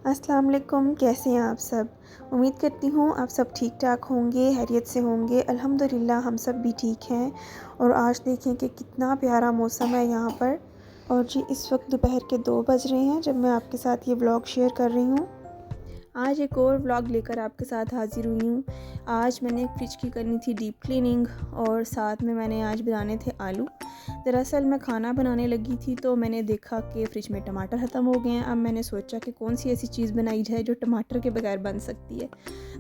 अस्सलाम वालेकुम, कैसे हैं आप सब। उम्मीद करती हूँ आप सब ठीक ठाक होंगे, खैरियत से होंगे। अल्हम्दुलिल्लाह हम सब भी ठीक हैं। और आज देखें कि कितना प्यारा मौसम है यहाँ पर। और जी इस वक्त दोपहर के 2 बज रहे हैं जब मैं आपके साथ ये व्लॉग शेयर कर रही हूँ। आज एक और व्लॉग लेकर आपके साथ हाज़िर हुई हूँ। आज मैंने फ्रिज की करनी थी डीप क्लीनिंग और साथ में मैंने आज बनाने थे आलू। दरअसल मैं खाना बनाने लगी थी तो मैंने देखा कि फ़्रिज में टमाटर ख़त्म हो गए हैं। अब मैंने सोचा कि कौन सी ऐसी चीज़ बनाई जाए जो टमाटर के बगैर बन सकती है।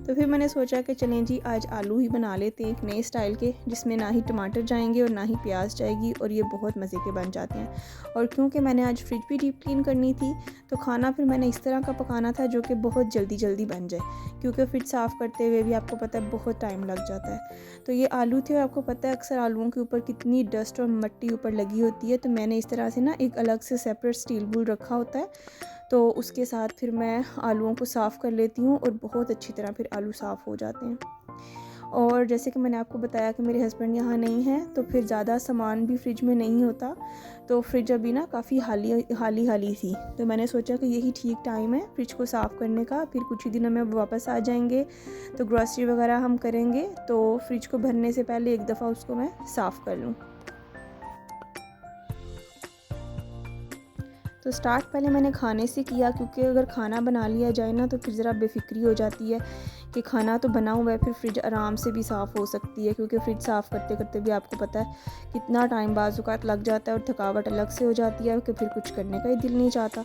तो फिर मैंने सोचा कि चलें जी आज आलू ही बना लेते हैं एक नए स्टाइल के, जिसमें ना ही टमाटर जाएंगे और ना ही प्याज जाएगी और ये बहुत मज़े के बन जाते हैं। और क्योंकि मैंने आज फ्रिज भी डीप क्लीन करनी थी तो खाना फिर मैंने इस तरह का पकाना था जो कि बहुत जल्दी बन जाए, क्योंकि फ्रिज साफ़ करते हुए भी आपको पता है बहुत टाइम लग जाता है। तो ये आलू थे और आपको पता है अक्सर आलूओं के ऊपर कितनी डस्ट और मिट्टी ऊपर लगी होती है। तो मैंने इस तरह से ना एक अलग से सेपरेट स्टील बोल रखा होता है, तो उसके साथ फिर मैं आलूओं को साफ़ कर लेती हूँ और बहुत अच्छी तरह फिर आलू साफ़ हो जाते हैं। और जैसे कि मैंने आपको बताया कि मेरे हस्बैंड यहाँ नहीं हैं तो फिर ज़्यादा सामान भी फ्रिज में नहीं होता, तो फ्रिज अभी ना काफ़ी हाली थी। तो मैंने सोचा कि यही ठीक टाइम है फ्रिज को साफ़ करने का। फिर कुछ ही दिनों में वो वापस आ जाएंगे तो ग्रॉसरी वगैरह हम करेंगे, तो फ्रिज को भरने से पहले एक दफ़ा उसको मैं साफ़ कर लूँ। तो स्टार्ट पहले मैंने खाने से किया, क्योंकि अगर खाना बना लिया जाए ना तो फिर ज़रा बेफिक्री हो जाती है कि खाना तो बना हुआ है, फिर फ्रिज आराम से भी साफ़ हो सकती है, क्योंकि फ्रिज साफ़ करते करते भी आपको पता है कितना टाइम बाज़ औक़ात लग जाता है और थकावट अलग से हो जाती है कि फिर कुछ करने का ही दिल नहीं चाहता।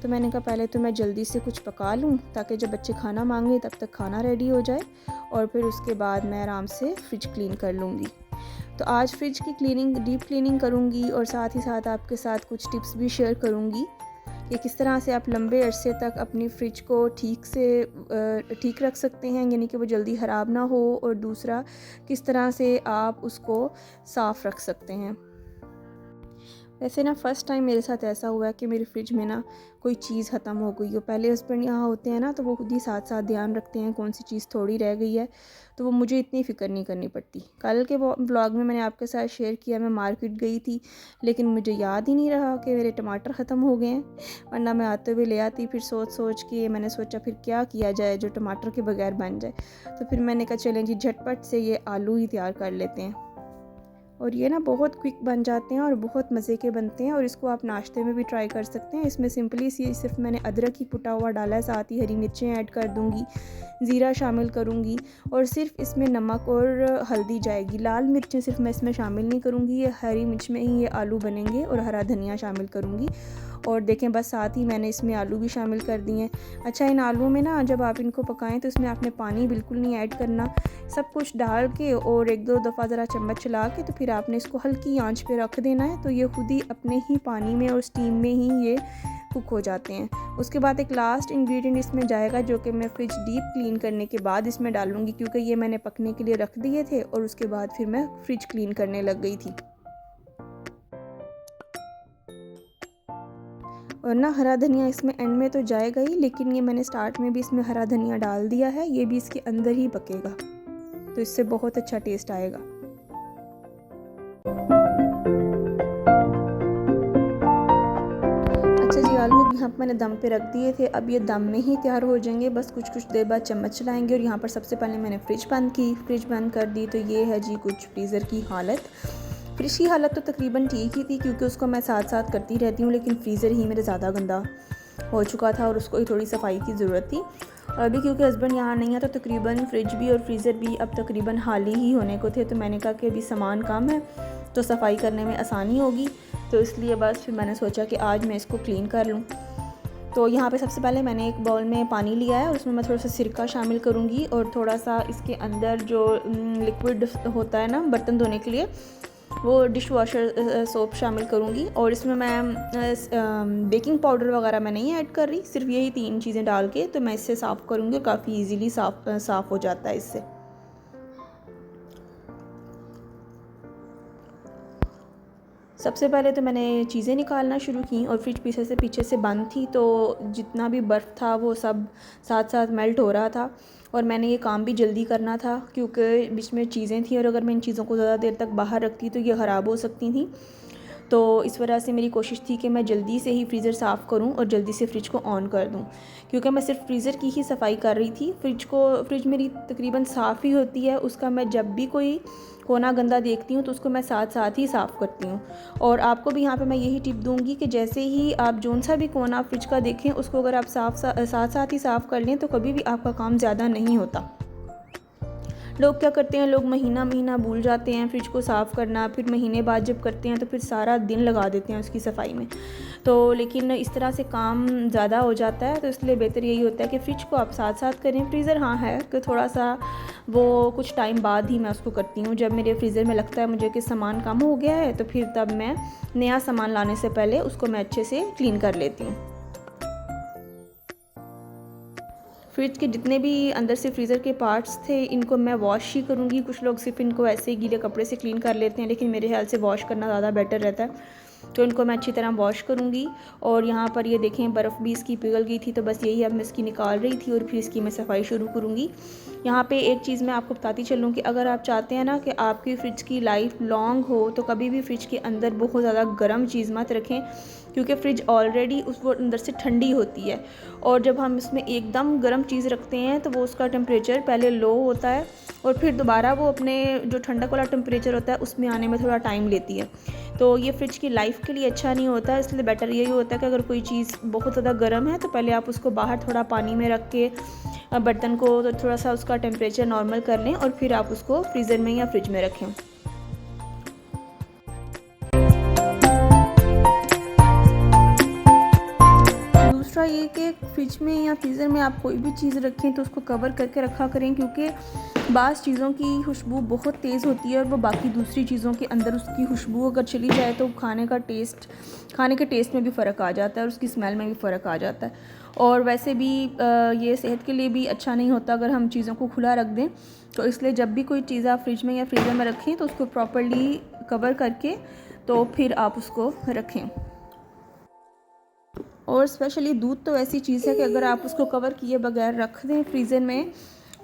तो मैंने कहा पहले तो मैं जल्दी से कुछ पका लूँ ताकि जब बच्चे खाना मांगे तब तक खाना रेडी हो जाए और फिर उसके बाद मैं आराम से फ्रिज क्लीन कर लूँगी। तो आज फ्रिज की क्लीनिंग डीप क्लीनिंग करूँगी और साथ ही साथ आपके साथ कुछ टिप्स भी शेयर करूँगी कि किस तरह से आप लंबे अरसे तक अपनी फ़्रिज को ठीक रख सकते हैं, यानी कि वो जल्दी ख़राब ना हो, और दूसरा किस तरह से आप उसको साफ़ रख सकते हैं। वैसे ना फ़र्स्ट टाइम मेरे साथ ऐसा हुआ है कि मेरी फ्रिज में ना कोई चीज़ ख़त्म हो गई हो। पहले हस्बैंड यहाँ होते हैं ना तो वो खुद ही साथ साथ ध्यान रखते हैं कौन सी चीज़ थोड़ी रह गई है, तो वो मुझे इतनी फ़िक्र नहीं करनी पड़ती। कल के व्लॉग में मैंने आपके साथ शेयर किया मैं मार्केट गई थी, लेकिन मुझे याद ही नहीं रहा कि मेरे टमाटर ख़त्म हो गए हैं, वरना मैं आते हुए ले आती। फिर सोच के मैंने सोचा फिर क्या किया जाए जो टमाटर के बगैर बन जाए। तो फिर मैंने कहा चलें जी झटपट से ये आलू ही तैयार कर लेते हैं। और ये ना बहुत क्विक बन जाते हैं और बहुत मज़े के बनते हैं, और इसको आप नाश्ते में भी ट्राई कर सकते हैं। इसमें सिंपली सी सिर्फ मैंने अदरक ही कुटा हुआ डाला है, साथ ही हरी मिर्चें ऐड कर दूंगी, ज़ीरा शामिल करूंगी और सिर्फ इसमें नमक और हल्दी जाएगी। लाल मिर्चें सिर्फ मैं इसमें शामिल नहीं करूंगी, ये हरी मिर्च में ही ये आलू बनेंगे, और हरा धनिया शामिल करूंगी। और देखें बस साथ ही मैंने इसमें आलू भी शामिल कर दिए हैं। अच्छा, इन आलूओं में ना जब आप इनको पकाएं तो इसमें आपने पानी बिल्कुल नहीं ऐड करना। सब कुछ डाल के और एक दो दफ़ा ज़रा चम्मच चला के तो फिर आपने इसको हल्की आंच पे रख देना है, तो ये खुद ही अपने ही पानी में और स्टीम में ही ये कुक हो जाते हैं। उसके बाद एक लास्ट इंग्रेडिएंट इसमें जाएगा जो कि मैं फ्रिज डीप क्लीन करने के बाद इसमें डालूंगी, क्योंकि ये मैंने पकने के लिए रख दिए थे और उसके बाद फिर मैं फ्रिज क्लीन करने लग गई थी। और ना हरा धनिया इसमें एंड में तो जाएगा ही, लेकिन ये मैंने स्टार्ट में भी इसमें हरा धनिया डाल दिया है, ये भी इसके अंदर ही पकेगा, तो इससे बहुत अच्छा टेस्ट आएगा। अच्छा जी, आलू अब यहाँ पर मैंने दम पे रख दिए थे, अब ये दम में ही तैयार हो जाएंगे। बस कुछ देर बाद चम्मच चलाएंगे। और यहाँ पर सबसे पहले मैंने फ्रिज बंद कर दी, तो ये है जी कुछ फ्रीज़र की हालत। फ्रिज की हालत तो तकरीबन ठीक ही थी, क्योंकि उसको मैं साथ साथ करती रहती हूँ, लेकिन फ्रीज़र ही मेरे ज़्यादा गंदा हो चुका था और उसको ही थोड़ी सफाई की ज़रूरत थी। और अभी क्योंकि हस्बैंड यहाँ नहीं है तो तकरीबन फ्रिज भी और फ्रीज़र भी अब तकरीबन हाल ही होने को थे, तो मैंने कहा कि अभी सामान कम है तो सफाई करने में आसानी होगी, तो इसलिए बस फिर मैंने सोचा कि आज मैं इसको क्लीन कर लूँ। तो यहाँ पे सबसे पहले मैंने एक बाउल में पानी लिया है और उसमें मैं थोड़ा सा सिरका शामिल करूँगी और थोड़ा सा इसके अंदर जो लिक्विड होता है ना बर्तन धोने के लिए, वो डिश वॉशर सोप शामिल करूँगी। और इसमें मैं बेकिंग पाउडर वगैरह मैं नहीं ऐड कर रही, सिर्फ यही 3 चीज़ें डाल के तो मैं इससे साफ़ करूँगी और काफ़ी इजीली साफ़ हो जाता है इससे। सबसे पहले तो मैंने चीज़ें निकालना शुरू की और फ्रिज पीछे से बंद थी, तो जितना भी बर्फ़ था वो सब साथ साथ मेल्ट हो रहा था और मैंने ये काम भी जल्दी करना था, क्योंकि बीच में चीज़ें थी और अगर मैं इन चीज़ों को ज़्यादा देर तक बाहर रखती तो ये ख़राब हो सकती थी। तो इस वजह से मेरी कोशिश थी कि मैं जल्दी से ही फ्रीज़र साफ़ करूं और जल्दी से फ्रिज को ऑन कर दूं, क्योंकि मैं सिर्फ फ्रीज़र की ही सफाई कर रही थी। फ्रिज मेरी तकरीबन साफ़ ही होती है, उसका मैं जब भी कोई कोना गंदा देखती हूँ तो उसको मैं साथ साथ ही साफ़ करती हूँ। और आपको भी यहाँ पे मैं यही टिप दूँगी कि जैसे ही आप जोन सा भी कोना फ्रिज का देखें, उसको अगर आप साथ साथ ही साफ़ कर लें तो कभी भी आपका काम ज़्यादा नहीं होता। लोग क्या करते हैं, लोग महीना महीना भूल जाते हैं फ्रिज को साफ़ करना, फिर महीने बाद जब करते हैं तो फिर सारा दिन लगा देते हैं उसकी सफाई में। तो लेकिन इस तरह से काम ज़्यादा हो जाता है, तो इसलिए बेहतर यही होता है कि फ़्रिज को आप साथ साथ करें। फ्रीज़र हाँ है कि थोड़ा सा वो कुछ टाइम बाद ही मैं उसको करती हूँ, जब मेरे फ्रीज़र में लगता है मुझे कि सामान कम हो गया है, तो फिर तब मैं नया सामान लाने से पहले उसको मैं अच्छे से क्लीन कर लेती हूँ। फ्रिज के जितने भी अंदर से फ्रीज़र के पार्ट्स थे, इनको मैं वॉश ही करूँगी। कुछ लोग सिर्फ इनको ऐसे ही गीले कपड़े से क्लीन कर लेते हैं, लेकिन मेरे ख्याल से वॉश करना ज़्यादा बेटर रहता है। तो इनको मैं अच्छी तरह वॉश करूँगी। और यहाँ पर ये देखें, बर्फ़ भी इसकी पिघल गई थी, तो बस यही अब मैं इसकी निकाल रही थी और फिर इसकी मैं सफाई शुरू करूँगी। यहाँ पे एक चीज़ मैं आपको बताती चलूँ कि अगर आप चाहते हैं ना कि आपकी फ़्रिज की लाइफ लॉन्ग हो, तो कभी भी फ्रिज के अंदर बहुत ज़्यादा गर्म चीज़ मत रखें, क्योंकि फ्रिज ऑलरेडी उस वो अंदर से ठंडी होती है। और जब हम इसमें एकदम गर्म चीज़ रखते हैं तो वो उसका टेम्परेचर पहले लो होता है और फिर दोबारा वो अपने जो ठंडक वाला टेम्परेचर होता है उसमें आने में थोड़ा टाइम लेती है। तो ये फ्रिज की लाइफ के लिए अच्छा नहीं होता है। इसलिए बेटर यही होता है कि अगर कोई चीज़ बहुत ज़्यादा गर्म है तो पहले आप उसको बाहर थोड़ा पानी में रख के बर्तन को तो थोड़ा सा उसका टेम्परेचर नॉर्मल कर लें और फिर आप उसको फ्रीज़र में या फ्रिज में रखें। दूसरा ये कि फ्रिज में या फ्रीज़र में आप कोई भी चीज़ रखें तो उसको कवर करके रखा करें, क्योंकि बाज़ चीज़ों की खुशबू बहुत तेज़ होती है और वो बाकी दूसरी चीज़ों के अंदर उसकी खुशबू अगर चली जाए तो खाने के टेस्ट में भी फ़र्क आ जाता है और उसकी स्मेल में भी फ़र्क आ जाता है। और वैसे भी ये सेहत के लिए भी अच्छा नहीं होता अगर हम चीज़ों को खुला रख दें। तो इसलिए जब भी कोई चीज़ आप फ्रिज में या फ्रीज़र में रखें तो उसको प्रॉपर्ली कवर करके तो फिर आप उसको रखें। और स्पेशली दूध तो ऐसी चीज़ है कि अगर आप उसको कवर किए बगैर रख दें फ्रीज़र में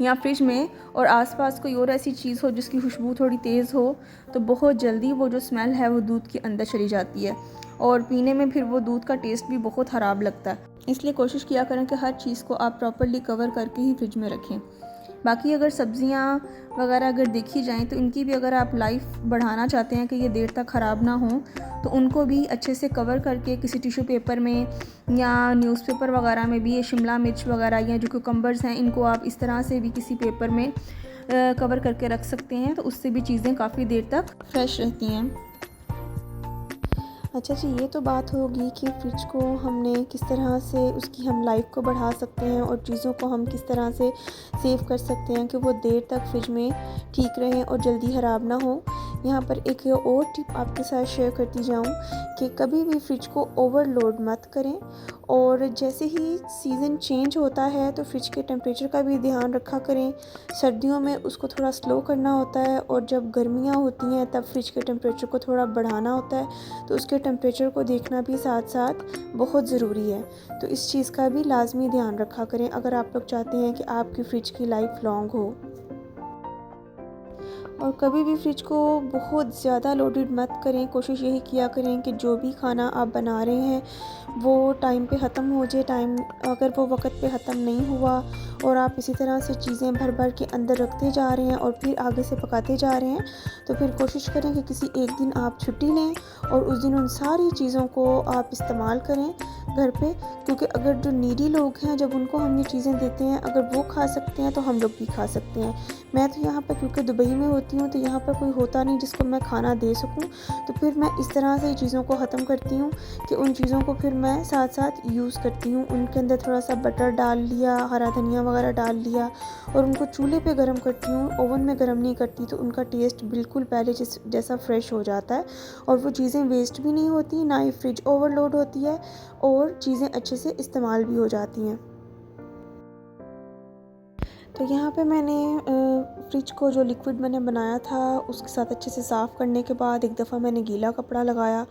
या फ्रिज में और आसपास कोई और ऐसी चीज़ हो जिसकी खुशबू थोड़ी तेज़ हो, तो बहुत जल्दी वो जो स्मेल है वो दूध के अंदर चली जाती है और पीने में फिर वो दूध का टेस्ट भी बहुत ख़राब लगता है। इसलिए कोशिश किया करें कि हर चीज़ को आप प्रॉपर्ली कवर करके ही फ्रिज में रखें। बाकी अगर सब्ज़ियाँ वगैरह अगर देखी जाएँ तो इनकी भी अगर आप लाइफ बढ़ाना चाहते हैं कि ये देर तक ख़राब ना हो, तो उनको भी अच्छे से कवर करके किसी टिश्यू पेपर में या न्यूज़पेपर वगैरह में भी, ये शिमला मिर्च वगैरह या जो कुकम्बर्स हैं इनको आप इस तरह से भी किसी पेपर में कवर करके रख सकते हैं, तो उससे भी चीज़ें काफ़ी देर तक फ्रेश रहती हैं। अच्छा जी, ये तो बात होगी कि फ्रिज को हमने किस तरह से उसकी हम लाइफ को बढ़ा सकते हैं और चीज़ों को हम किस तरह से सेव कर सकते हैं कि वो देर तक फ्रिज में ठीक रहें और जल्दी ख़राब ना हो। यहाँ पर एक और टिप आपके साथ शेयर करती जाऊँ कि कभी भी फ्रिज को ओवरलोड मत करें और जैसे ही सीज़न चेंज होता है तो फ्रिज के टेम्परेचर का भी ध्यान रखा करें। सर्दियों में उसको थोड़ा स्लो करना होता है और जब गर्मियाँ होती हैं तब फ्रिज के टेम्परेचर को थोड़ा बढ़ाना होता है, तो उसके टेम्परेचर को देखना भी साथ साथ बहुत ज़रूरी है। तो इस चीज़ का भी लाजमी ध्यान रखा करें अगर आप लोग चाहते हैं कि आपकी फ्रिज की लाइफ लॉन्ग हो। और कभी भी फ्रिज को बहुत ज़्यादा लोडेड मत करें। कोशिश यही किया करें कि जो भी खाना आप बना रहे हैं वो टाइम पे ख़त्म हो जाए। अगर वो वक्त पे ख़त्म नहीं हुआ और आप इसी तरह से चीज़ें भर भर के अंदर रखते जा रहे हैं और फिर आगे से पकाते जा रहे हैं, तो फिर कोशिश करें कि किसी एक दिन आप छुट्टी लें और उस दिन उन सारी चीज़ों को आप इस्तेमाल करें घर पे। क्योंकि अगर जो नीडी लोग हैं, जब उनको हम ये चीज़ें देते हैं, अगर वो खा सकते हैं तो हम लोग भी खा सकते हैं। मैं तो यहाँ पर क्योंकि दुबई में होती हूँ तो यहाँ पर कोई होता नहीं जिसको मैं खाना दे सकूँ, तो फिर मैं इस तरह से चीज़ों को ख़त्म करती हूँ कि उन चीज़ों को फिर मैं साथ साथ यूज़ करती हूँ। उनके अंदर थोड़ा सा बटर डाल लिया, हरा धनिया वगैरह डाल लिया और उनको चूल्हे पे गर्म करती हूँ, ओवन में गर्म नहीं करती, तो उनका टेस्ट बिल्कुल पहले जैसा फ्रेश हो जाता है और वो चीज़ें वेस्ट भी नहीं होती, ना ही फ्रिज ओवरलोड होती है और चीज़ें अच्छे से इस्तेमाल भी हो जाती हैं। तो यहाँ पे मैंने फ्रिज को जो लिक्विड मैंने बनाया था उसके साथ अच्छे से साफ़ करने के बाद एक दफ़ा मैंने गीला कपड़ा लगाया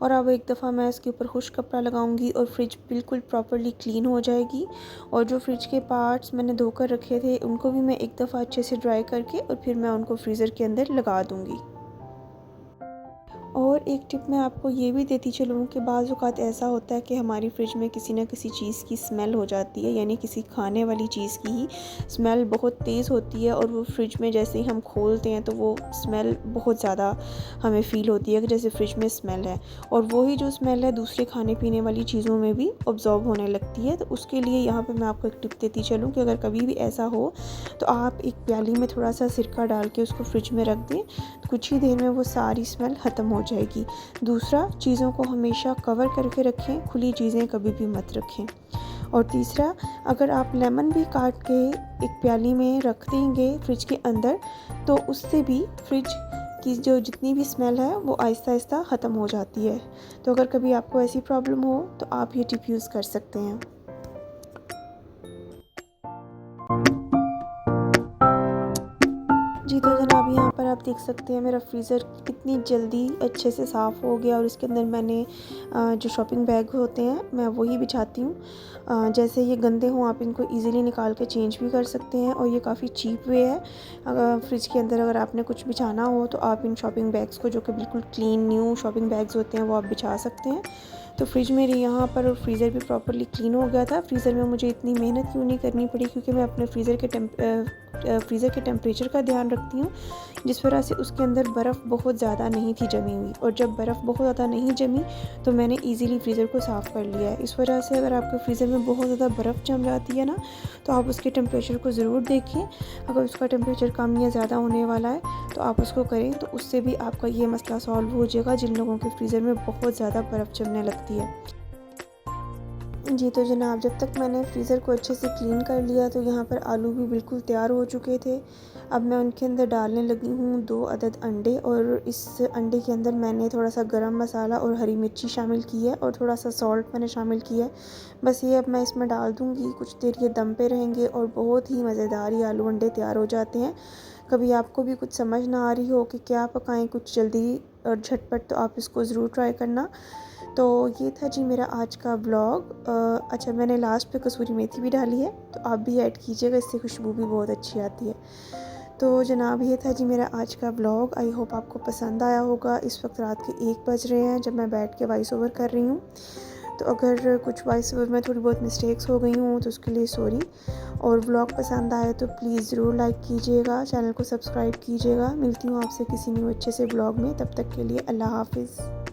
और अब एक दफ़ा मैं इसके ऊपर खुश्क कपड़ा लगाऊंगी और फ्रिज बिल्कुल प्रॉपर्ली क्लीन हो जाएगी। और जो फ्रिज के पार्ट्स मैंने धोकर रखे थे उनको भी मैं एक दफ़ा अच्छे से ड्राई करके और फिर मैं उनको फ्रीज़र के अंदर लगा दूँगी। और और एक टिप मैं आपको ये भी देती चलूँ कि बाज़ औक़ात ऐसा होता है कि हमारी फ्रिज में किसी न किसी चीज़ की स्मेल हो जाती है, यानी किसी खाने वाली चीज़ की ही स्मेल बहुत तेज़ होती है और वो फ्रिज में जैसे ही हम खोलते हैं तो वो स्मेल बहुत ज़्यादा हमें फ़ील होती है कि जैसे फ्रिज में स्मेल है, और वही जो स्मेल है दूसरे खाने पीने वाली चीज़ों में भी ऑब्ज़ॉर्ब होने लगती है। तो उसके लिए यहाँ पे मैं आपको एक टिप देती चलूँ कि अगर कभी भी ऐसा हो तो आप एक प्याली में थोड़ा सा सिरका डाल के उसको फ्रिज में रख दें, तो कुछ ही देर में वो सारी स्मेल ख़त्म हो जाएगी। दूसरा, चीज़ों को हमेशा कवर करके रखें, खुली चीज़ें कभी भी मत रखें। और तीसरा, अगर आप लेमन भी काट के एक प्याली में रख देंगे फ्रिज के अंदर, तो उससे भी फ्रिज की जो जितनी भी स्मेल है वो आहिस्ता आहिस्ता ख़त्म हो जाती है। तो अगर कभी आपको ऐसी प्रॉब्लम हो तो आप ये टिप यूज़ कर सकते हैं। जी, तो जनाब यहाँ पर आप देख सकते हैं मेरा फ्रीज़र कितनी जल्दी अच्छे से साफ़ हो गया, और इसके अंदर मैंने जो शॉपिंग बैग होते हैं मैं वही बिछाती हूँ। जैसे ये गंदे हों आप इनको इजीली निकाल के चेंज भी कर सकते हैं, और ये काफ़ी चीप वे है। अगर फ्रिज के अंदर अगर आपने कुछ बिछाना हो तो आप इन शॉपिंग बैग्स को, जो कि बिल्कुल क्लीन न्यू शॉपिंग बैग्स होते हैं, वो आप बिछा सकते हैं। तो फ्रिज मेरे यहाँ पर और फ्रीज़र भी प्रॉपर्ली क्लीन हो गया था। फ्रीज़र में मुझे इतनी मेहनत क्यों नहीं करनी पड़ी, क्योंकि मैं अपने फ्रीज़र के टेम्परेचर का ध्यान रखती हूँ, जिस वजह से उसके अंदर बर्फ़ बहुत ज़्यादा नहीं थी जमी हुई, और जब बर्फ़ बहुत ज़्यादा नहीं जमी तो मैंने ईज़िली फ्रीज़र को साफ़ कर लिया है। इस वजह से अगर आपके फ्रीज़र में बहुत ज़्यादा बर्फ़ जम जाती है ना, तो आप उसके टेम्परेचर को ज़रूर देखें। अगर उसका टेम्परेचर कम या ज़्यादा होने वाला है तो आप उसको करें, तो उससे भी आपका ये मसला सॉल्व हो जाएगा जिन लोगों के फ्रीज़र में बहुत ज़्यादा बर्फ़ जमने लगती है। जी, तो जनाब जब तक मैंने फ्रीज़र को अच्छे से क्लीन कर लिया तो यहाँ पर आलू भी बिल्कुल तैयार हो चुके थे। अब मैं उनके अंदर डालने लगी हूँ 2 अदद अंडे, और इस अंडे के अंदर मैंने थोड़ा सा गरम मसाला और हरी मिर्ची शामिल की है, और थोड़ा सा सॉल्ट मैंने शामिल किया है। बस ये अब मैं इसमें डाल दूँगी, कुछ देर ये दम पे रहेंगे और बहुत ही मज़ेदार ये आलू अंडे तैयार हो जाते हैं। कभी आपको भी कुछ समझ ना आ रही हो कि क्या पकाएँ कुछ जल्दी और झटपट, तो आप इसको ज़रूर ट्राई करना। तो ये था जी मेरा आज का व्लॉग। अच्छा, मैंने लास्ट पे कसूरी मेथी भी डाली है, तो आप भी ऐड कीजिएगा, इससे खुशबू भी बहुत अच्छी आती है। तो जनाब ये था जी मेरा आज का व्लॉग। आई होप आपको पसंद आया होगा। इस वक्त रात के 1 बज रहे हैं जब मैं बैठ के वॉइस ओवर कर रही हूँ। तो अगर कुछ वॉइस ओवर में थोड़ी बहुत मिस्टेक्स हो गई हूँ तो उसके लिए सॉरी। और व्लॉग पसंद आए तो प्लीज़ ज़रूर लाइक कीजिएगा, चैनल को सब्सक्राइब कीजिएगा। मिलती हूँ आपसे किसी न्यू अच्छे से व्लॉग में, तब तक के लिए अल्लाह हाफ़िज़।